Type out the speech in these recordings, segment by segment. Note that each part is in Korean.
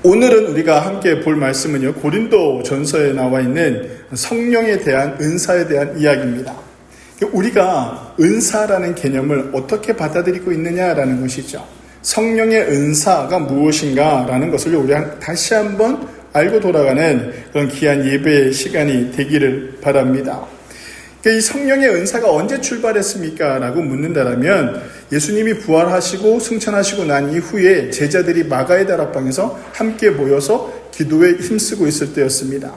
오늘은 우리가 함께 볼 말씀은요, 고린도 전서에 나와 있는 성령에 대한 은사에 대한 이야기입니다. 우리가 은사라는 개념을 어떻게 받아들이고 있느냐라는 것이죠. 성령의 은사가 무엇인가라는 것을 우리 다시 한번 알고 돌아가는 그런 귀한 예배의 시간이 되기를 바랍니다. 이 성령의 은사가 언제 출발했습니까? 라고 묻는다면 예수님이 부활하시고 승천하시고 난 이후에 제자들이 마가의 다락방에서 함께 모여서 기도에 힘쓰고 있을 때였습니다.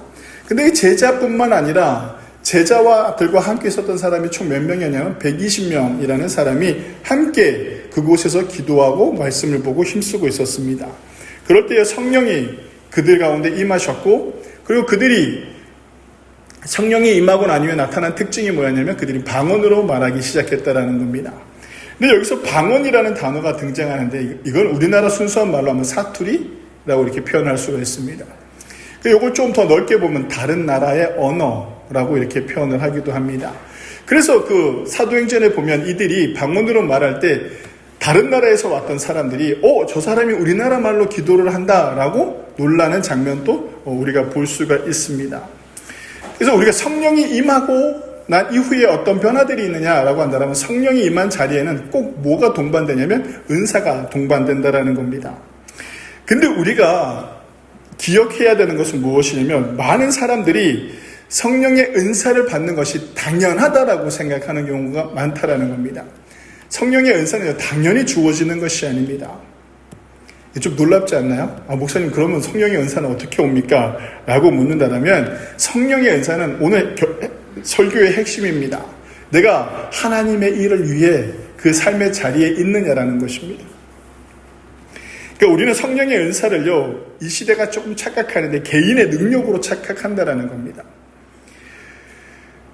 근데 이 제자뿐만 아니라 제자와들과 함께 있었던 사람이 총 몇 명이냐면 120명이라는 사람이 함께 그곳에서 기도하고 말씀을 보고 힘쓰고 있었습니다. 그럴 때에 성령이 그들 가운데 임하셨고, 그리고 그들이 성령이 임하고 나뉘어 나타난 특징이 뭐였냐면 그들이 방언으로 말하기 시작했다라는 겁니다. 근데 여기서 방언이라는 단어가 등장하는데 이건 우리나라 순수한 말로 하면 사투리라고 이렇게 표현할 수가 있습니다. 이걸 좀 더 넓게 보면 다른 나라의 언어라고 이렇게 표현을 하기도 합니다. 그래서 그 사도행전에 보면 이들이 방언으로 말할 때 다른 나라에서 왔던 사람들이 저 사람이 우리나라 말로 기도를 한다라고 놀라는 장면도 우리가 볼 수가 있습니다. 그래서 우리가 성령이 임하고 난 이후에 어떤 변화들이 있느냐라고 한다면 성령이 임한 자리에는 꼭 뭐가 동반되냐면 은사가 동반된다라는 겁니다. 근데 우리가 기억해야 되는 것은 무엇이냐면 많은 사람들이 성령의 은사를 받는 것이 당연하다라고 생각하는 경우가 많다라는 겁니다. 성령의 은사는 당연히 주어지는 것이 아닙니다. 좀 놀랍지 않나요? 목사님 그러면 성령의 은사는 어떻게 옵니까? 라고 묻는다면 성령의 은사는 오늘 설교의 핵심입니다. 내가 하나님의 일을 위해 그 삶의 자리에 있느냐라는 것입니다. 그러니까 우리는 성령의 은사를요, 이 시대가 조금 착각하는데 개인의 능력으로 착각한다라는 겁니다.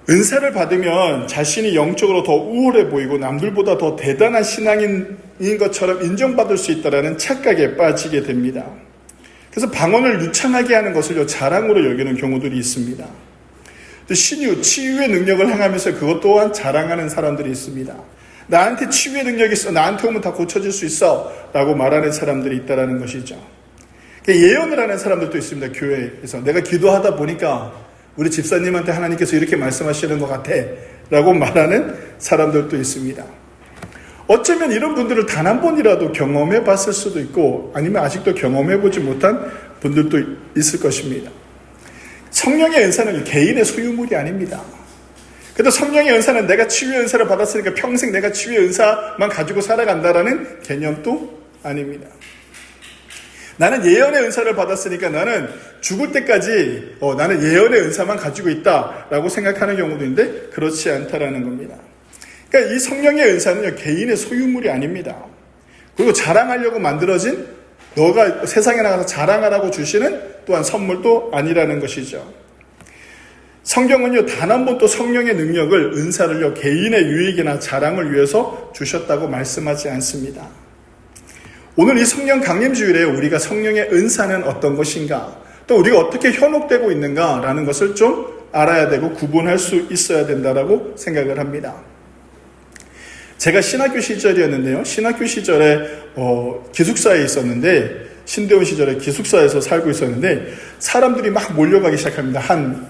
은사를 받으면 자신이 영적으로 더 우월해 보이고 남들보다 더 대단한 신앙인인 것처럼 인정받을 수 있다는 착각에 빠지게 됩니다. 그래서 방언을 유창하게 하는 것을 자랑으로 여기는 경우들이 있습니다. 신유, 치유의 능력을 행하면서 그것 또한 자랑하는 사람들이 있습니다. 나한테 치유의 능력이 있어, 나한테 오면 다 고쳐질 수 있어 라고 말하는 사람들이 있다는 것이죠. 예언을 하는 사람들도 있습니다. 교회에서 내가 기도하다 보니까 우리 집사님한테 하나님께서 이렇게 말씀하시는 것 같아 라고 말하는 사람들도 있습니다. 어쩌면 이런 분들을 단 한 번이라도 경험해 봤을 수도 있고 아니면 아직도 경험해 보지 못한 분들도 있을 것입니다. 성령의 은사는 개인의 소유물이 아닙니다. 그래도 성령의 은사는 내가 치유의 은사를 받았으니까 평생 내가 치유의 은사만 가지고 살아간다라는 개념도 아닙니다. 나는 예언의 은사를 받았으니까 나는 죽을 때까지 나는 예언의 은사만 가지고 있다라고 생각하는 경우도 있는데 그렇지 않다라는 겁니다. 그러니까 이 성령의 은사는 개인의 소유물이 아닙니다. 그리고 자랑하려고 만들어진 너가 세상에 나가서 자랑하라고 주시는 또한 선물도 아니라는 것이죠. 성경은요, 단 한 번도 성령의 능력을, 은사를요, 개인의 유익이나 자랑을 위해서 주셨다고 말씀하지 않습니다. 오늘 이 성령 강림주일에 우리가 성령의 은사는 어떤 것인가, 또 우리가 어떻게 현혹되고 있는가라는 것을 좀 알아야 되고 구분할 수 있어야 된다라고 생각을 합니다. 제가 신학교 시절이었는데요. 신학교 시절에 기숙사에 있었는데, 신대원 시절에 기숙사에서 살고 있었는데 사람들이 막 몰려가기 시작합니다. 한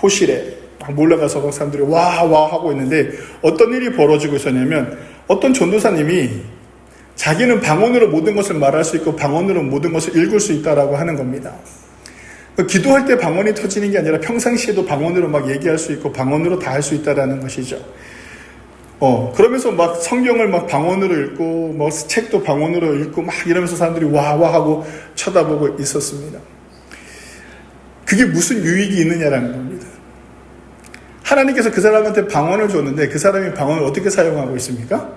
호실에 막 몰려가서 사람들이 와 하고 있는데 어떤 일이 벌어지고 있었냐면 어떤 전도사님이 자기는 방언으로 모든 것을 말할 수 있고 방언으로 모든 것을 읽을 수 있다라고 하는 겁니다. 기도할 때 방언이 터지는 게 아니라 평상시에도 방언으로 막 얘기할 수 있고 방언으로 다 할 수 있다라는 것이죠. 그러면서 막 성경을 막 방언으로 읽고 뭐 책도 방언으로 읽고 막 이러면서 사람들이 와 하고 쳐다보고 있었습니다. 그게 무슨 유익이 있느냐라는 겁니다. 하나님께서 그 사람한테 방언을 줬는데 그 사람이 방언을 어떻게 사용하고 있습니까?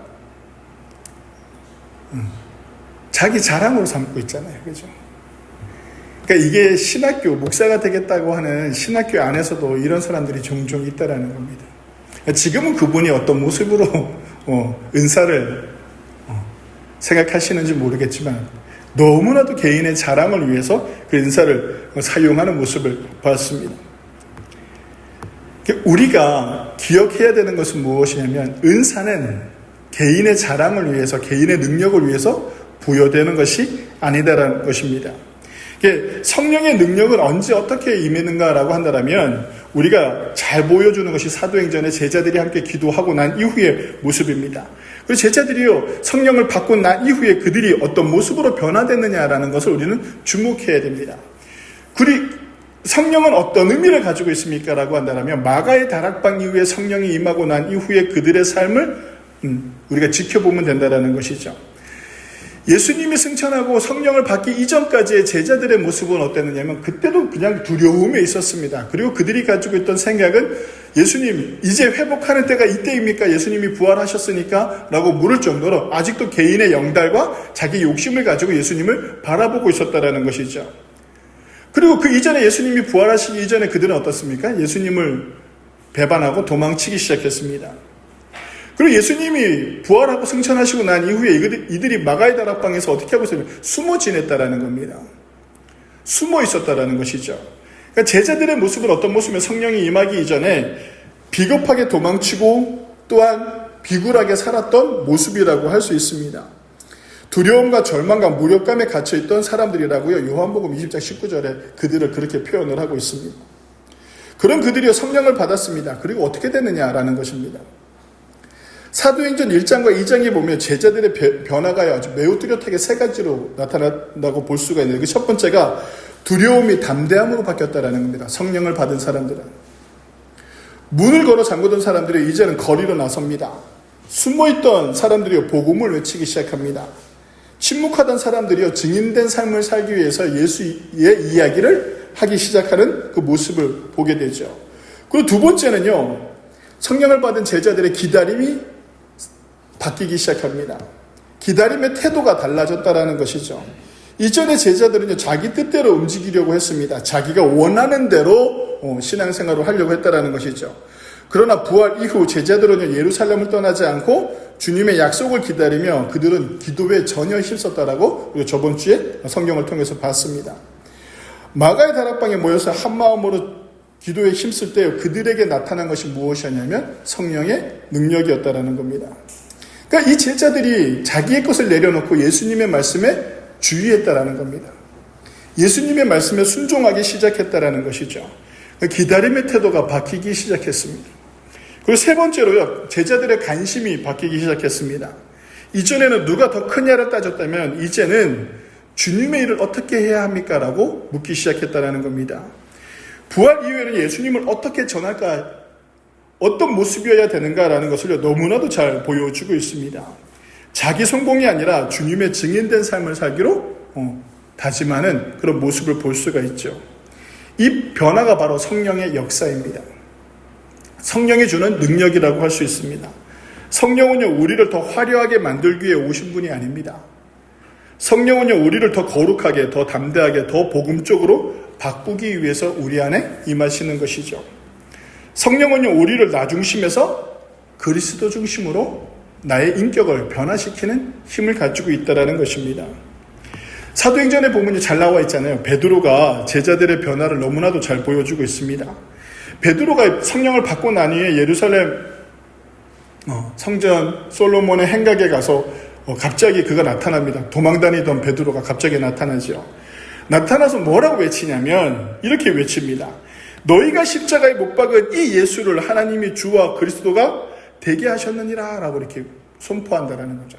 자기 자랑으로 삼고 있잖아요. 그죠? 그러니까 이게 신학교, 목사가 되겠다고 하는 신학교 안에서도 이런 사람들이 종종 있다라는 겁니다. 지금은 그분이 어떤 모습으로 은사를 생각하시는지 모르겠지만 너무나도 개인의 자랑을 위해서 그 은사를 사용하는 모습을 봤습니다. 우리가 기억해야 되는 것은 무엇이냐면 은사는 개인의 자랑을 위해서 개인의 능력을 위해서 부여되는 것이 아니다라는 것입니다. 성령의 능력은 언제 어떻게 임했는가라고 한다면 우리가 잘 보여주는 것이 사도행전에 제자들이 함께 기도하고 난 이후의 모습입니다. 그리고 제자들이요, 성령을 받고 난 이후에 그들이 어떤 모습으로 변화됐느냐라는 것을 우리는 주목해야 됩니다. 성령은 어떤 의미를 가지고 있습니까? 라고 한다면 마가의 다락방 이후에 성령이 임하고 난 이후에 그들의 삶을 우리가 지켜보면 된다는 것이죠. 예수님이 승천하고 성령을 받기 이전까지의 제자들의 모습은 어땠느냐면 그때도 그냥 두려움에 있었습니다. 그리고 그들이 가지고 있던 생각은 예수님 이제 회복하는 때가 이때입니까? 예수님이 부활하셨으니까? 라고 물을 정도로 아직도 개인의 영달과 자기 욕심을 가지고 예수님을 바라보고 있었다는 것이죠. 그리고 그 이전에 예수님이 부활하시기 이전에 그들은 어떻습니까? 예수님을 배반하고 도망치기 시작했습니다. 그리고 예수님이 부활하고 승천하시고 난 이후에 이들이 마가의 다락방에서 어떻게 하고 있었냐면 숨어 지냈다라는 겁니다. 숨어 있었다라는 것이죠. 그러니까 제자들의 모습은 어떤 모습이면 성령이 임하기 이전에 비겁하게 도망치고 또한 비굴하게 살았던 모습이라고 할 수 있습니다. 두려움과 절망과 무력감에 갇혀있던 사람들이라고요. 요한복음 20장 19절에 그들을 그렇게 표현을 하고 있습니다. 그런 그들이 성령을 받았습니다. 그리고 어떻게 됐느냐라는 것입니다. 사도행전 1장과 2장에 보면 제자들의 변화가 아주 매우 뚜렷하게 세 가지로 나타난다고 볼 수가 있는데 그 첫 번째가 두려움이 담대함으로 바뀌었다는 겁니다. 성령을 받은 사람들은. 문을 걸어 잠그던 사람들이 이제는 거리로 나섭니다. 숨어있던 사람들이 복음을 외치기 시작합니다. 침묵하던 사람들이요 증인된 삶을 살기 위해서 예수의 이야기를 하기 시작하는 그 모습을 보게 되죠. 그리고 두 번째는요, 성령을 받은 제자들의 기다림이 바뀌기 시작합니다. 기다림의 태도가 달라졌다라는 것이죠. 이전의 제자들은요, 자기 뜻대로 움직이려고 했습니다. 자기가 원하는 대로 신앙생활을 하려고 했다라는 것이죠. 그러나 부활 이후 제자들은 예루살렘을 떠나지 않고 주님의 약속을 기다리며 그들은 기도에 전혀 힘썼다라고 우리가 저번 주에 성경을 통해서 봤습니다. 마가의 다락방에 모여서 한 마음으로 기도에 힘쓸 때 그들에게 나타난 것이 무엇이었냐면 성령의 능력이었다라는 겁니다. 그러니까 이 제자들이 자기의 것을 내려놓고 예수님의 말씀에 주의했다라는 겁니다. 예수님의 말씀에 순종하기 시작했다라는 것이죠. 기다림의 태도가 바뀌기 시작했습니다. 그리고 세 번째로요, 제자들의 관심이 바뀌기 시작했습니다. 이전에는 누가 더 크냐를 따졌다면 이제는 주님의 일을 어떻게 해야 합니까? 라고 묻기 시작했다는 겁니다. 부활 이후에는 예수님을 어떻게 전할까, 어떤 모습이어야 되는가라는 것을 너무나도 잘 보여주고 있습니다. 자기 성공이 아니라 주님의 증인된 삶을 살기로 다짐하는 그런 모습을 볼 수가 있죠. 이 변화가 바로 성령의 역사입니다. 성령이 주는 능력이라고 할 수 있습니다. 성령은요, 우리를 더 화려하게 만들기 위해 오신 분이 아닙니다. 성령은요, 우리를 더 거룩하게, 더 담대하게, 더 복음적으로 바꾸기 위해서 우리 안에 임하시는 것이죠. 성령은요, 우리를 나 중심에서 그리스도 중심으로 나의 인격을 변화시키는 힘을 가지고 있다는 것입니다. 사도행전에 보면 잘 나와 있잖아요. 베드로가 제자들의 변화를 너무나도 잘 보여주고 있습니다. 베드로가 성령을 받고 난 후에 예루살렘 성전 솔로몬의 행각에 가서 갑자기 그가 나타납니다. 도망다니던 베드로가 갑자기 나타나죠. 나타나서 뭐라고 외치냐면 이렇게 외칩니다. 너희가 십자가에 못 박은 이 예수를 하나님이 주와 그리스도가 되게 하셨느니라 라고 이렇게 선포한다라는 거죠.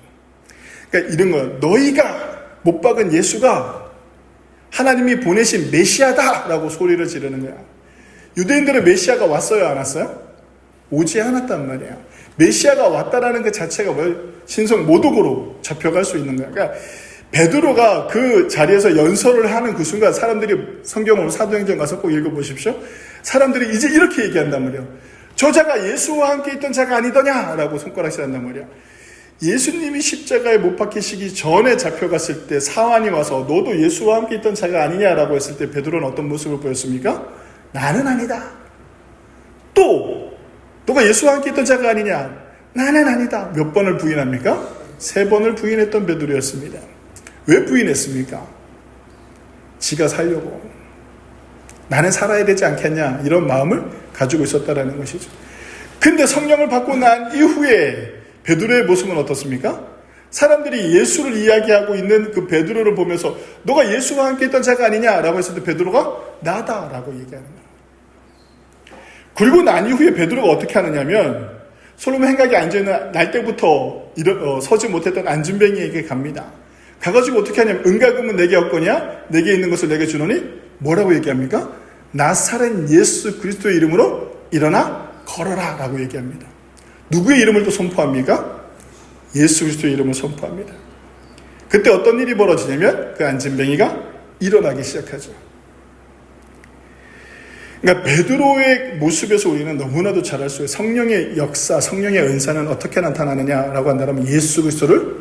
그러니까 이런 거예요. 너희가 못 박은 예수가 하나님이 보내신 메시아다 라고 소리를 지르는 거야. 유대인들은 메시아가 왔어요, 안 왔어요? 오지 않았단 말이에요. 메시아가 왔다라는 그 자체가 신성 모독으로 잡혀갈 수 있는 거야. 그러니까 베드로가 그 자리에서 연설을 하는 그 순간 사람들이 성경으로 사도행전 가서 꼭 읽어보십시오. 사람들이 이제 이렇게 얘기한단 말이에요. 저 자가 예수와 함께 있던 자가 아니더냐? 라고 손가락질 한단 말이야. 예수님이 십자가에 못 박히시기 전에 잡혀갔을 때 사환이 와서 너도 예수와 함께 있던 자가 아니냐라고 했을 때 베드로는 어떤 모습을 보였습니까? 나는 아니다. 또 너가 예수와 함께 있던 자가 아니냐? 나는 아니다. 몇 번을 부인합니까? 3번을 부인했던 베드로였습니다. 왜 부인했습니까? 지가 살려고. 나는 살아야 되지 않겠냐? 이런 마음을 가지고 있었다라는 것이죠. 근데 성령을 받고 난 이후에 베드로의 모습은 어떻습니까? 사람들이 예수를 이야기하고 있는 그 베드로를 보면서 너가 예수와 함께 있던 자가 아니냐라고 했을 때 베드로가 나다라고 얘기하는 거예요. 그리고 난 이후에 베드로가 어떻게 하느냐면 솔로몬 행각에 앉아있는 날 때부터 서지 못했던 안진뱅이에게 갑니다. 가가지고 어떻게 하냐면 은가금은 내게 없거냐? 내게 있는 것을 내게 주노니 뭐라고 얘기합니까? 나사렛 예수 그리스도의 이름으로 일어나 걸어라 라고 얘기합니다. 누구의 이름을 또 선포합니까? 예수 그리스도의 이름을 선포합니다. 그때 어떤 일이 벌어지냐면 그 안진뱅이가 일어나기 시작하죠. 그러니까 베드로의 모습에서 우리는 너무나도 잘 알 수 있어요. 성령의 역사, 성령의 은사는 어떻게 나타나느냐라고 한다면 예수 그리스도를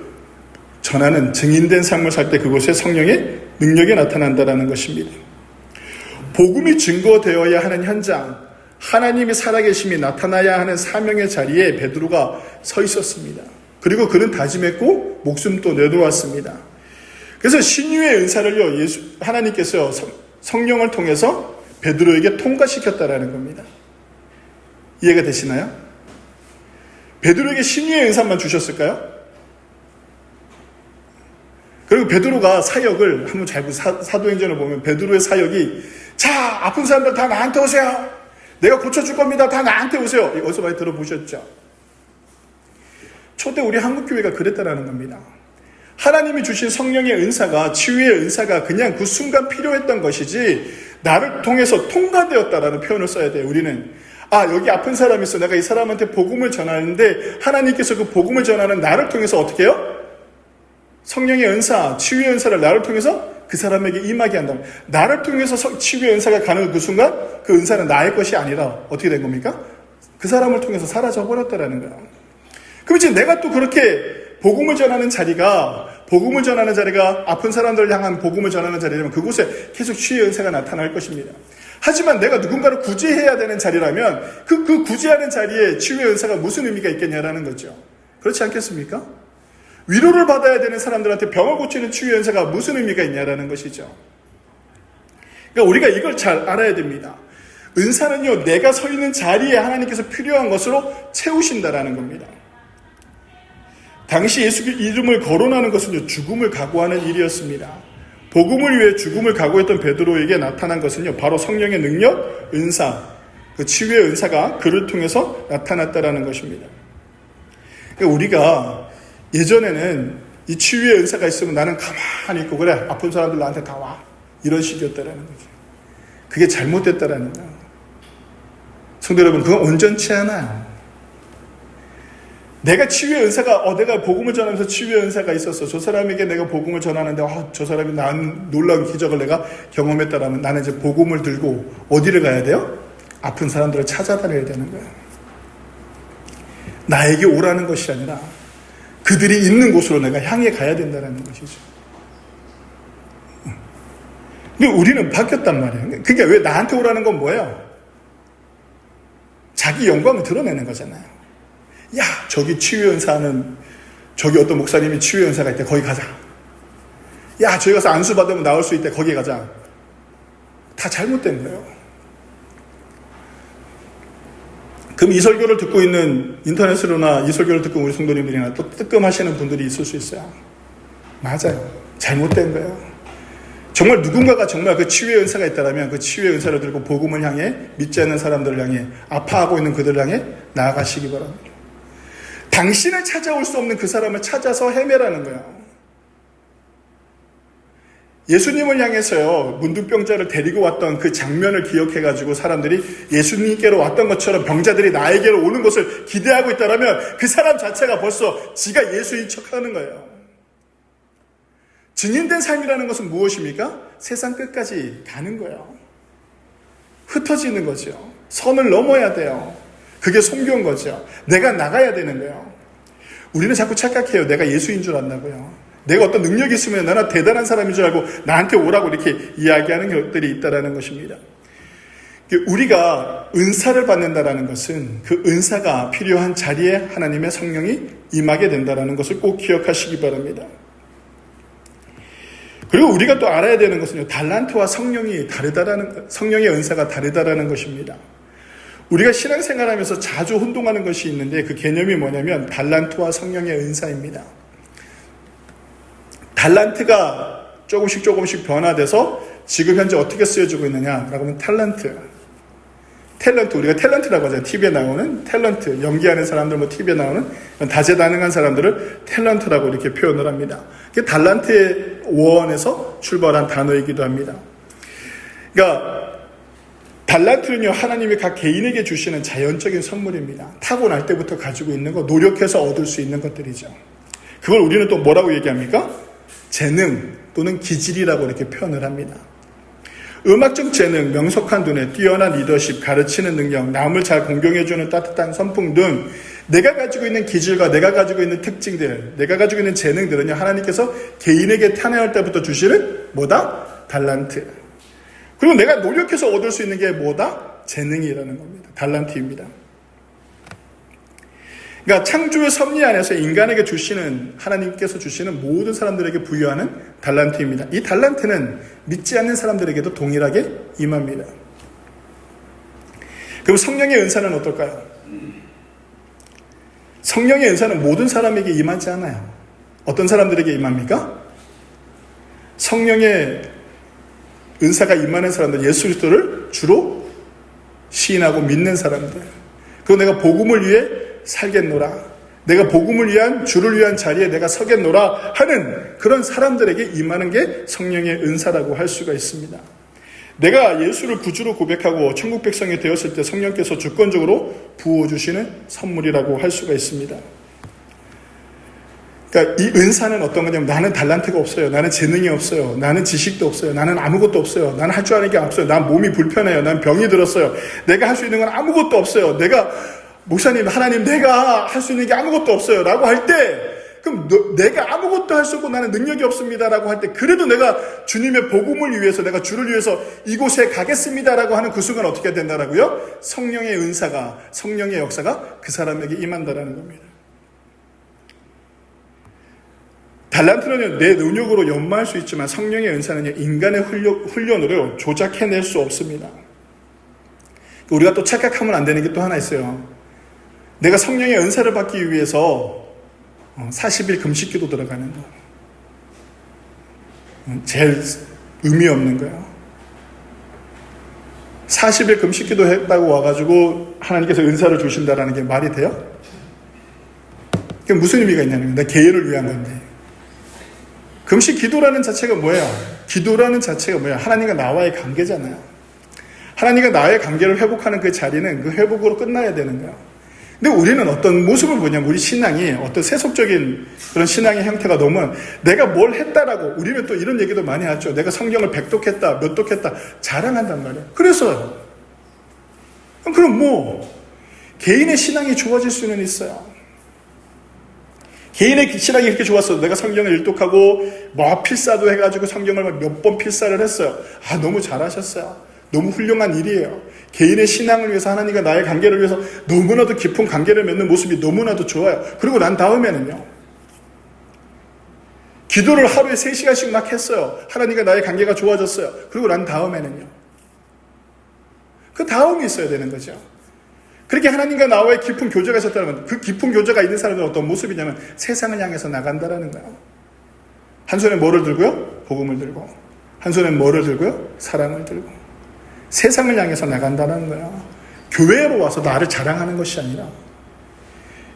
전하는 증인된 삶을 살 때 그곳에 성령의 능력이 나타난다는 것입니다. 복음이 증거되어야 하는 현장, 하나님이 살아계심이 나타나야 하는 사명의 자리에 베드로가 서 있었습니다. 그리고 그는 다짐했고 목숨도 내놓았습니다. 그래서 신유의 은사를요, 하나님께서 성령을 통해서 베드로에게 통과시켰다라는 겁니다. 이해가 되시나요? 베드로에게 신유의 은사만 주셨을까요? 그리고 베드로가 사역을 한번 잘 보세요. 사도행전을 보면 베드로의 사역이 자, 아픈 사람들 다 나한테 오세요. 내가 고쳐줄 겁니다. 다 나한테 오세요. 어디서 많이 들어보셨죠? 초대 우리 한국교회가 그랬다라는 겁니다. 하나님이 주신 성령의 은사가, 치유의 은사가 그냥 그 순간 필요했던 것이지 나를 통해서 통과되었다라는 표현을 써야 돼요. 우리는 여기 아픈 사람이 있어. 내가 이 사람한테 복음을 전하는데 하나님께서 그 복음을 전하는 나를 통해서 어떻게 해요? 성령의 은사, 치유의 은사를 나를 통해서 그 사람에게 임하게 한다. 나를 통해서 치유의 은사가 가는 그 순간 그 은사는 나의 것이 아니라 어떻게 된 겁니까? 그 사람을 통해서 사라져버렸다라는 거야. 그럼 이제 내가 또 그렇게 복음을 전하는 자리가 아픈 사람들을 향한 복음을 전하는 자리라면 그곳에 계속 치유의 은사가 나타날 것입니다. 하지만 내가 누군가를 구제해야 되는 자리라면 그 구제하는 자리에 치유의 은사가 무슨 의미가 있겠냐라는 거죠. 그렇지 않겠습니까? 위로를 받아야 되는 사람들한테 병을 고치는 치유의 은사가 무슨 의미가 있냐라는 것이죠. 그러니까 우리가 이걸 잘 알아야 됩니다. 은사는요, 내가 서 있는 자리에 하나님께서 필요한 것으로 채우신다라는 겁니다. 당시 예수 이름을 거론하는 것은요, 죽음을 각오하는 일이었습니다. 복음을 위해 죽음을 각오했던 베드로에게 나타난 것은요, 바로 성령의 능력, 은사, 그 치유의 은사가 그를 통해서 나타났다라는 것입니다. 그러니까 우리가 예전에는 이 치유의 은사가 있으면 나는 가만히 있고 그래, 아픈 사람들 나한테 다 와, 이런 식이었다라는 거죠. 그게 잘못됐다라는 거예요. 성도 여러분, 그건 온전치 않아요. 내가 치유의 은사가 내가 복음을 전하면서 치유의 은사가 있었어. 저 사람에게 내가 복음을 전하는데 저 사람이 난 놀라운 기적을 내가 경험했다라면 나는 이제 복음을 들고 어디를 가야 돼요? 아픈 사람들을 찾아다녀야 되는 거예요. 나에게 오라는 것이 아니라 그들이 있는 곳으로 내가 향해 가야 된다는 것이죠. 근데 우리는 바뀌었단 말이에요. 그러니까 왜 나한테 오라는 건 뭐예요? 자기 영광을 드러내는 거잖아요. 야, 저기 치유연사는, 저기 어떤 목사님이 치유연사가 있대. 거기 가자. 야, 저기 가서 안수 받으면 나올 수 있대. 거기 가자. 다 잘못된 거예요. 그럼 이 설교를 듣고 있는 인터넷으로나 이 설교를 듣고 우리 성도님들이나 또 뜨끔하시는 분들이 있을 수 있어요. 맞아요. 잘못된 거예요. 정말 누군가가 정말 그 치유의 은사가 있다면 그 치유의 은사를 들고 복음을 향해, 믿지 않는 사람들을 향해, 아파하고 있는 그들을 향해 나아가시기 바랍니다. 당신을 찾아올 수 없는 그 사람을 찾아서 헤매라는 거예요. 예수님을 향해서요, 문둥병자를 데리고 왔던 그 장면을 기억해가지고 사람들이 예수님께로 왔던 것처럼 병자들이 나에게로 오는 것을 기대하고 있다면 그 사람 자체가 벌써 지가 예수인 척하는 거예요. 증인된 삶이라는 것은 무엇입니까? 세상 끝까지 가는 거예요. 흩어지는 거죠. 선을 넘어야 돼요. 그게 선교인 거죠. 내가 나가야 되는 거예요. 우리는 자꾸 착각해요. 내가 예수인 줄 안다고요. 내가 어떤 능력이 있으면 나는 대단한 사람인 줄 알고 나한테 오라고 이렇게 이야기하는 것들이 있다는 것입니다. 우리가 은사를 받는다는 것은 그 은사가 필요한 자리에 하나님의 성령이 임하게 된다는 것을 꼭 기억하시기 바랍니다. 그리고 우리가 또 알아야 되는 것은요, 달란트와 성령의 은사가 다르다는 것입니다. 우리가 신앙생활하면서 자주 혼동하는 것이 있는데 그 개념이 뭐냐면 달란트와 성령의 은사입니다. 달란트가 조금씩 변화돼서 지금 현재 어떻게 쓰여지고 있느냐라고 하면 탤런트, 우리가 탤런트라고 하잖아요. TV에 나오는 탤런트, 연기하는 사람들, TV에 나오는 다재다능한 사람들을 탤런트라고 이렇게 표현을 합니다. 그게 달란트의 원에서 출발한 단어이기도 합니다. 그러니까 달란트는요, 하나님이 각 개인에게 주시는 자연적인 선물입니다. 타고날 때부터 가지고 있는 거, 노력해서 얻을 수 있는 것들이죠. 그걸 우리는 또 뭐라고 얘기합니까? 재능 또는 기질이라고 이렇게 표현을 합니다. 음악적 재능, 명석한 두뇌, 뛰어난 리더십, 가르치는 능력, 남을 잘 공경해주는 따뜻한 선풍 등 내가 가지고 있는 기질과 내가 가지고 있는 특징들, 내가 가지고 있는 재능들은요, 하나님께서 개인에게 태어날 때부터 주시는 뭐다? 달란트. 그리고 내가 노력해서 얻을 수 있는 게 뭐다? 재능이라는 겁니다. 달란트입니다. 그러니까 창조의 섭리 안에서 인간에게 주시는, 하나님께서 주시는 모든 사람들에게 부여하는 달란트입니다. 이 달란트는 믿지 않는 사람들에게도 동일하게 임합니다. 그리고 성령의 은사는 어떨까요? 성령의 은사는 모든 사람에게 임하지 않아요. 어떤 사람들에게 임합니까? 성령의 은사가 임하는 사람들, 예수 그리스도를 주로 시인하고 믿는 사람들. 그리고 내가 복음을 위해 살겠노라, 내가 복음을 위한, 주를 위한 자리에 내가 서겠노라 하는 그런 사람들에게 임하는 게 성령의 은사라고 할 수가 있습니다. 내가 예수를 구주로 고백하고 천국 백성이 되었을 때 성령께서 주권적으로 부어주시는 선물이라고 할 수가 있습니다. 그러니까 이 은사는 어떤 거냐면, 나는 달란트가 없어요, 나는 재능이 없어요, 나는 지식도 없어요, 나는 아무것도 없어요, 나는 할 줄 아는 게 없어요, 난 몸이 불편해요, 난 병이 들었어요, 내가 할 수 있는 건 아무것도 없어요, 내가 목사님, 하나님, 내가 할 수 있는 게 아무것도 없어요 라고 할 때, 그럼 내가 아무것도 할 수 없고 나는 능력이 없습니다 라고 할 때, 그래도 내가 주님의 복음을 위해서, 내가 주를 위해서 이곳에 가겠습니다 라고 하는 그 순간 어떻게 된다라고요? 성령의 은사가, 성령의 역사가 그 사람에게 임한다라는 겁니다. 달란트는 내 능력으로 연마할 수 있지만 성령의 은사는 인간의 훈련으로 조작해낼 수 없습니다. 우리가 또 착각하면 안 되는 게 또 하나 있어요. 내가 성령의 은사를 받기 위해서 40일 금식기도 들어가는 거, 제일 의미 없는 거예요. 40일 금식기도 했다고 와가지고 하나님께서 은사를 주신다라는 게 말이 돼요? 그게 무슨 의미가 있냐는 거예요. 내 개인을 위한 건데. 금식 기도라는 자체가 뭐예요? 기도라는 자체가 뭐예요? 하나님과 나와의 관계잖아요. 하나님과 나의 관계를 회복하는 그 자리는 그 회복으로 끝나야 되는 거예요. 근데 우리는 어떤 모습을 보냐면, 우리 신앙이 어떤 세속적인 그런 신앙의 형태가 너무, 내가 뭘 했다라고, 우리는 또 이런 얘기도 많이 하죠. 내가 성경을 100독했다, 몇 독했다 자랑한단 말이에요. 그래서요. 그럼 뭐 개인의 신앙이 좋아질 수는 있어요. 개인의 신앙이 이렇게 좋았어. 내가 성경을 일독하고 필사도 해가지고 성경을 몇 번 필사를 했어요. 너무 잘하셨어요. 너무 훌륭한 일이에요. 개인의 신앙을 위해서, 하나님과 나의 관계를 위해서 너무나도 깊은 관계를 맺는 모습이 너무나도 좋아요. 그리고 난 다음에는요, 기도를 하루에 3시간씩 막 했어요. 하나님과 나의 관계가 좋아졌어요. 그리고 난 다음에는요, 그 다음이 있어야 되는 거죠. 그렇게 하나님과 나와의 깊은 교제가 있었다면, 그 깊은 교제가 있는 사람들은 어떤 모습이냐면 세상을 향해서 나간다라는 거예요. 한 손에 뭐를 들고요? 복음을 들고. 한 손에 뭐를 들고요? 사랑을 들고. 세상을 향해서 나간다는 거야. 교회로 와서 나를 자랑하는 것이 아니라,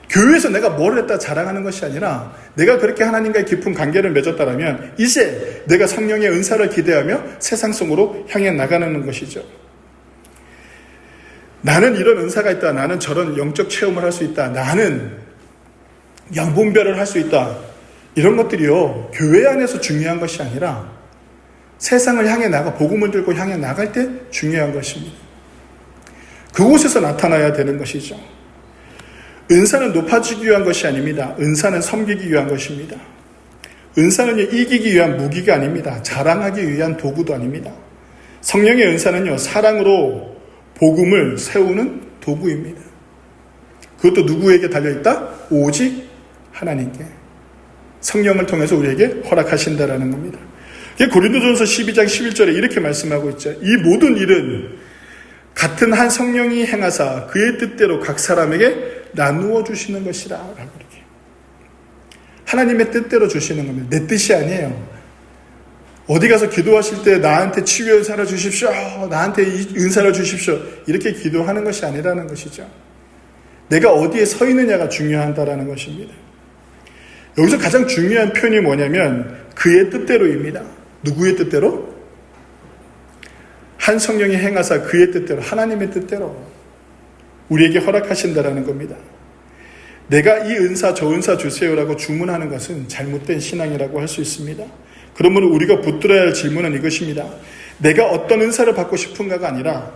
교회에서 내가 뭘 했다 자랑하는 것이 아니라, 내가 그렇게 하나님과의 깊은 관계를 맺었다면 이제 내가 성령의 은사를 기대하며 세상 속으로 향해 나가는 것이죠. 나는 이런 은사가 있다, 나는 저런 영적 체험을 할 수 있다, 나는 양분별을 할 수 있다, 이런 것들이요, 교회 안에서 중요한 것이 아니라 세상을 향해 나가, 복음을 들고 향해 나갈 때 중요한 것입니다. 그곳에서 나타나야 되는 것이죠. 은사는 높아지기 위한 것이 아닙니다. 은사는 섬기기 위한 것입니다. 은사는 이기기 위한 무기가 아닙니다. 자랑하기 위한 도구도 아닙니다. 성령의 은사는요, 사랑으로 복음을 세우는 도구입니다. 그것도 누구에게 달려있다? 오직 하나님께. 성령을 통해서 우리에게 허락하신다라는 겁니다. 고린도전서 12장 11절에 이렇게 말씀하고 있죠. 이 모든 일은 같은 한 성령이 행하사 그의 뜻대로 각 사람에게 나누어 주시는 것이라. 라고 이렇게. 하나님의 뜻대로 주시는 겁니다. 내 뜻이 아니에요. 어디 가서 기도하실 때 나한테 치유의 은사를 주십시오. 나한테 이 은사를 주십시오. 이렇게 기도하는 것이 아니라는 것이죠. 내가 어디에 서 있느냐가 중요하다라는 것입니다. 여기서 가장 중요한 표현이 뭐냐면 그의 뜻대로입니다. 누구의 뜻대로? 한 성령이 행하사 그의 뜻대로, 하나님의 뜻대로 우리에게 허락하신다라는 겁니다. 내가 이 은사 저 은사 주세요라고 주문하는 것은 잘못된 신앙이라고 할 수 있습니다. 그러므로 우리가 붙들어야 할 질문은 이것입니다. 내가 어떤 은사를 받고 싶은가가 아니라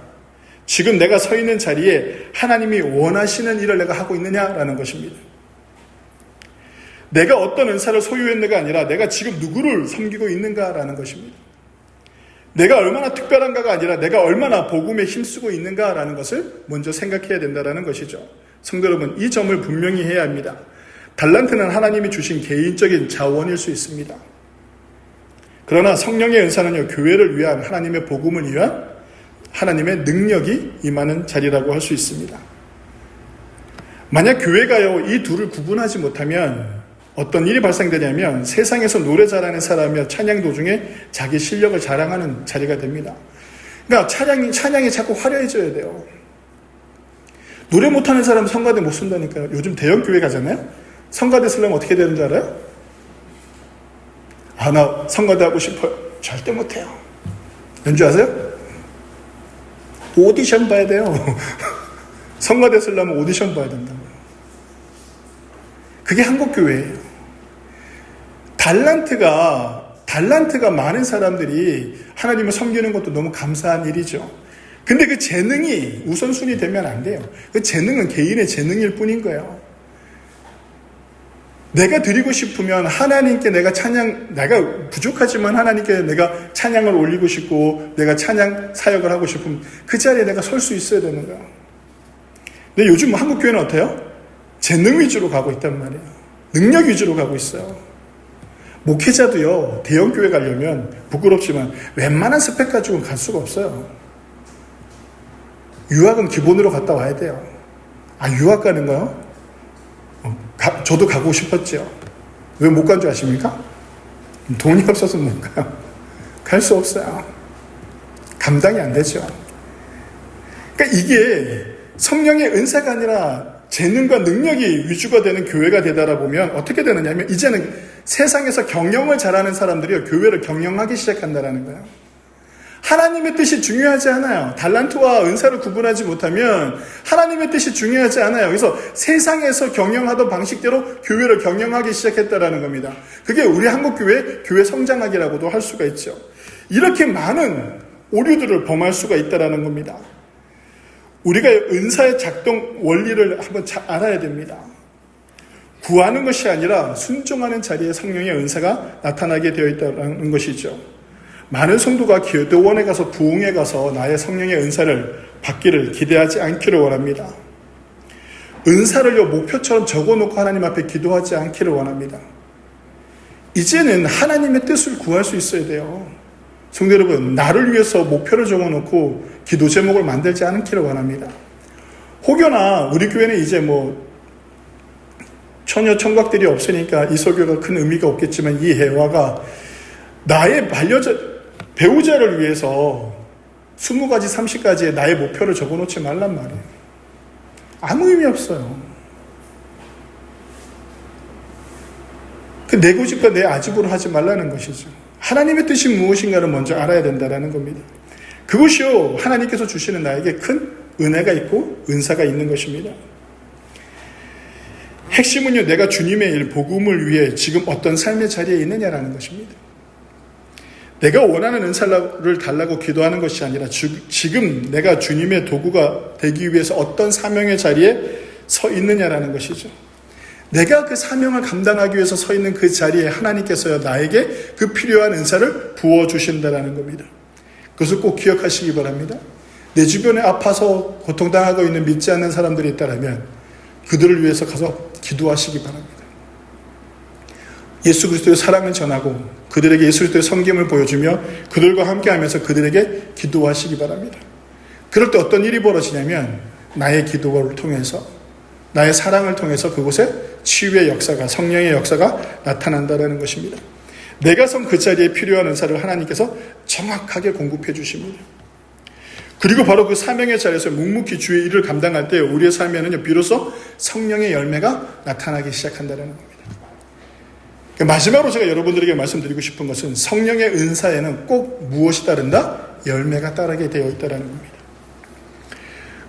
지금 내가 서 있는 자리에 하나님이 원하시는 일을 내가 하고 있느냐라는 것입니다. 내가 어떤 은사를 소유했는가 아니라 내가 지금 누구를 섬기고 있는가라는 것입니다. 내가 얼마나 특별한가가 아니라 내가 얼마나 복음에 힘쓰고 있는가라는 것을 먼저 생각해야 된다는 것이죠. 성도 여러분, 이 점을 분명히 해야 합니다. 달란트는 하나님이 주신 개인적인 자원일 수 있습니다. 그러나 성령의 은사는요, 교회를 위한 하나님의 복음을 위한 하나님의 능력이 임하는 자리라고 할 수 있습니다. 만약 교회가요, 이 둘을 구분하지 못하면 어떤 일이 발생되냐면 세상에서 노래 잘하는 사람이며 찬양 도중에 자기 실력을 자랑하는 자리가 됩니다. 그러니까 찬양이 자꾸 화려해져야 돼요. 노래 못하는 사람 성가대 못 쓴다니까요. 요즘 대형 교회 가잖아요. 성가대 쓰려면 어떻게 되는 줄 알아요? 나 성가대 하고 싶어요. 절대 못해요. 왠지 아세요? 오디션 봐야 돼요. 성가대 쓰려면 오디션 봐야 된다고요. 그게 한국교회예요. 달란트가 많은 사람들이 하나님을 섬기는 것도 너무 감사한 일이죠. 근데 그 재능이 우선순위 되면 안 돼요. 그 재능은 개인의 재능일 뿐인 거예요. 내가 드리고 싶으면 하나님께 내가 부족하지만 하나님께 내가 찬양을 올리고 싶고 내가 찬양 사역을 하고 싶으면 그 자리에 내가 설 수 있어야 되는 거예요. 근데 요즘 한국교회는 어때요? 재능 위주로 가고 있단 말이에요. 능력 위주로 가고 있어요. 목회자도요, 대형교회 가려면 부끄럽지만 웬만한 스펙 가지고는 갈 수가 없어요. 유학은 기본으로 갔다 와야 돼요. 유학 가는 거요? 저도 가고 싶었죠. 왜 못 간 줄 아십니까? 돈이 없어서 못 가요. 갈 수 없어요. 감당이 안 되죠. 그러니까 이게 성령의 은사가 아니라 재능과 능력이 위주가 되는 교회가 되다라 보면 어떻게 되느냐면 이제는 세상에서 경영을 잘하는 사람들이 교회를 경영하기 시작한다라는 거예요. 하나님의 뜻이 중요하지 않아요. 달란트와 은사를 구분하지 못하면 하나님의 뜻이 중요하지 않아요. 그래서 세상에서 경영하던 방식대로 교회를 경영하기 시작했다라는 겁니다. 그게 우리 한국교회 교회 성장학이라고도 할 수가 있죠. 이렇게 많은 오류들을 범할 수가 있다라는 겁니다. 우리가 은사의 작동 원리를 한번 알아야 됩니다. 구하는 것이 아니라 순종하는 자리에 성령의 은사가 나타나게 되어 있다는 것이죠. 많은 성도가 기도원에 가서 부흥에 가서 나의 성령의 은사를 받기를 기대하지 않기를 원합니다. 은사를요 목표처럼 적어놓고 하나님 앞에 기도하지 않기를 원합니다. 이제는 하나님의 뜻을 구할 수 있어야 돼요. 성도 여러분, 나를 위해서 목표를 적어놓고 기도 제목을 만들지 않기를 원합니다. 혹여나 우리 교회는 이제 처녀 청각들이 없으니까 이 설교가 큰 의미가 없겠지만 이 회화가 나의 배우자를 위해서 20가지 30가지의 나의 목표를 적어놓지 말란 말이에요. 아무 의미 없어요. 내 고집과 내 아집으로 하지 말라는 것이죠. 하나님의 뜻이 무엇인가를 먼저 알아야 된다는 겁니다. 그것이요 하나님께서 주시는 나에게 큰 은혜가 있고 은사가 있는 것입니다. 핵심은요, 내가 주님의 일, 복음을 위해 지금 어떤 삶의 자리에 있느냐라는 것입니다. 내가 원하는 은사를 달라고 기도하는 것이 아니라 지금 내가 주님의 도구가 되기 위해서 어떤 사명의 자리에 서 있느냐라는 것이죠. 내가 그 사명을 감당하기 위해서 서 있는 그 자리에 하나님께서요 나에게 그 필요한 은사를 부어주신다라는 겁니다. 그것을 꼭 기억하시기 바랍니다. 내 주변에 아파서 고통당하고 있는 믿지 않는 사람들이 있다면 그들을 위해서 가서 기도하시기 바랍니다. 예수 그리스도의 사랑을 전하고 그들에게 예수 그리스도의 섬김을 보여주며 그들과 함께하면서 그들에게 기도하시기 바랍니다. 그럴 때 어떤 일이 벌어지냐면 나의 기도를 통해서 나의 사랑을 통해서 그곳에 치유의 역사가, 성령의 역사가 나타난다는 것입니다. 내가 선 그 자리에 필요한 은사를 하나님께서 정확하게 공급해 주십니다. 그리고 바로 그 사명의 자리에서 묵묵히 주의 일을 감당할 때 우리의 삶에는 비로소 성령의 열매가 나타나기 시작한다는 겁니다. 마지막으로 제가 여러분들에게 말씀드리고 싶은 것은 성령의 은사에는 꼭 무엇이 따른다? 열매가 따르게 되어 있다는 겁니다.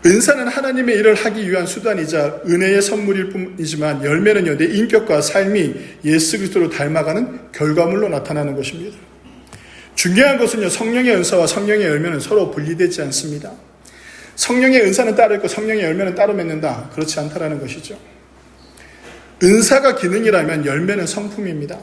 은사는 하나님의 일을 하기 위한 수단이자 은혜의 선물일 뿐이지만 열매는요, 내 인격과 삶이 예수 그리스도로 닮아가는 결과물로 나타나는 것입니다. 중요한 것은요, 성령의 은사와 성령의 열매는 서로 분리되지 않습니다. 성령의 은사는 따로 있고 성령의 열매는 따로 맺는다. 그렇지 않다라는 것이죠. 은사가 기능이라면 열매는 성품입니다.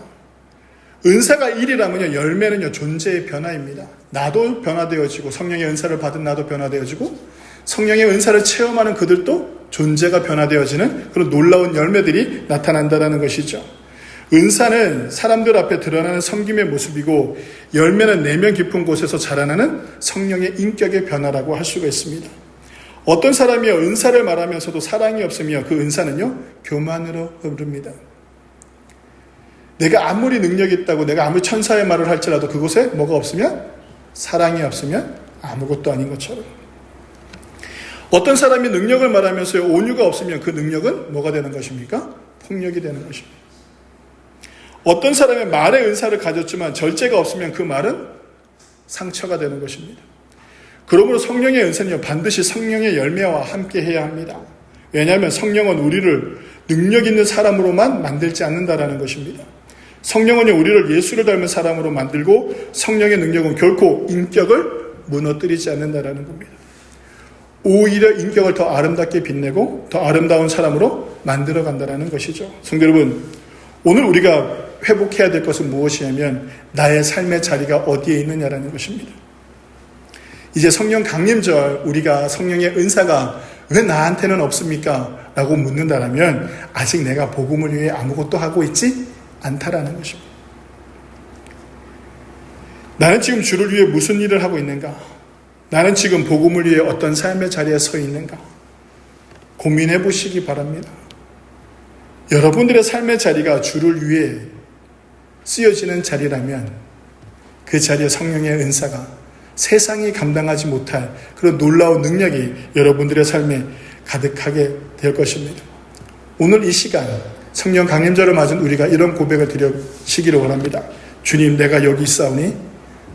은사가 일이라면요, 열매는요, 존재의 변화입니다. 나도 변화되어지고 성령의 은사를 받은 나도 변화되어지고 성령의 은사를 체험하는 그들도 존재가 변화되어지는 그런 놀라운 열매들이 나타난다는 것이죠. 은사는 사람들 앞에 드러나는 섬김의 모습이고 열매는 내면 깊은 곳에서 자라나는 성령의 인격의 변화라고 할 수가 있습니다. 어떤 사람이요, 은사를 말하면서도 사랑이 없으며 그 은사는요, 교만으로 흐릅니다. 내가 아무리 능력이 있다고 내가 아무리 천사의 말을 할지라도 그곳에 뭐가 없으면, 사랑이 없으면 아무것도 아닌 것처럼. 어떤 사람이 능력을 말하면서 온유가 없으면 그 능력은 뭐가 되는 것입니까? 폭력이 되는 것입니다. 어떤 사람의 말의 은사를 가졌지만 절제가 없으면 그 말은 상처가 되는 것입니다. 그러므로 성령의 은사는요, 반드시 성령의 열매와 함께 해야 합니다. 왜냐하면 성령은 우리를 능력 있는 사람으로만 만들지 않는다라는 것입니다. 성령은요, 우리를 예수를 닮은 사람으로 만들고 성령의 능력은 결코 인격을 무너뜨리지 않는다라는 겁니다. 오히려 인격을 더 아름답게 빛내고 더 아름다운 사람으로 만들어 간다는 것이죠. 성도 여러분, 오늘 우리가 회복해야 될 것은 무엇이냐면 나의 삶의 자리가 어디에 있느냐라는 것입니다. 이제 성령 강림절 우리가 성령의 은사가 왜 나한테는 없습니까? 라고 묻는다면 아직 내가 복음을 위해 아무것도 하고 있지 않다라는 것입니다. 나는 지금 주를 위해 무슨 일을 하고 있는가? 나는 지금 복음을 위해 어떤 삶의 자리에 서 있는가? 고민해 보시기 바랍니다. 여러분들의 삶의 자리가 주를 위해 쓰여지는 자리라면 그 자리에 성령의 은사가 세상이 감당하지 못할 그런 놀라운 능력이 여러분들의 삶에 가득하게 될 것입니다. 오늘 이 시간 성령 강림절을 맞은 우리가 이런 고백을 드리시기를 원합니다. 주님, 내가 여기 있사오니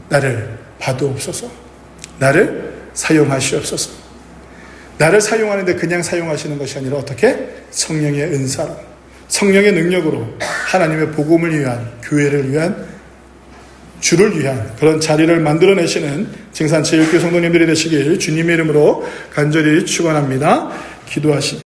나를 봐두옵소서. 나를 사용하시옵소서. 나를 사용하는데 그냥 사용하시는 것이 아니라 어떻게? 성령의 은사로, 성령의 능력으로 하나님의 복음을 위한, 교회를 위한, 주를 위한 그런 자리를 만들어내시는 증산 제6교 성도님들이 되시길 주님의 이름으로 간절히 축원합니다. 기도하십니다.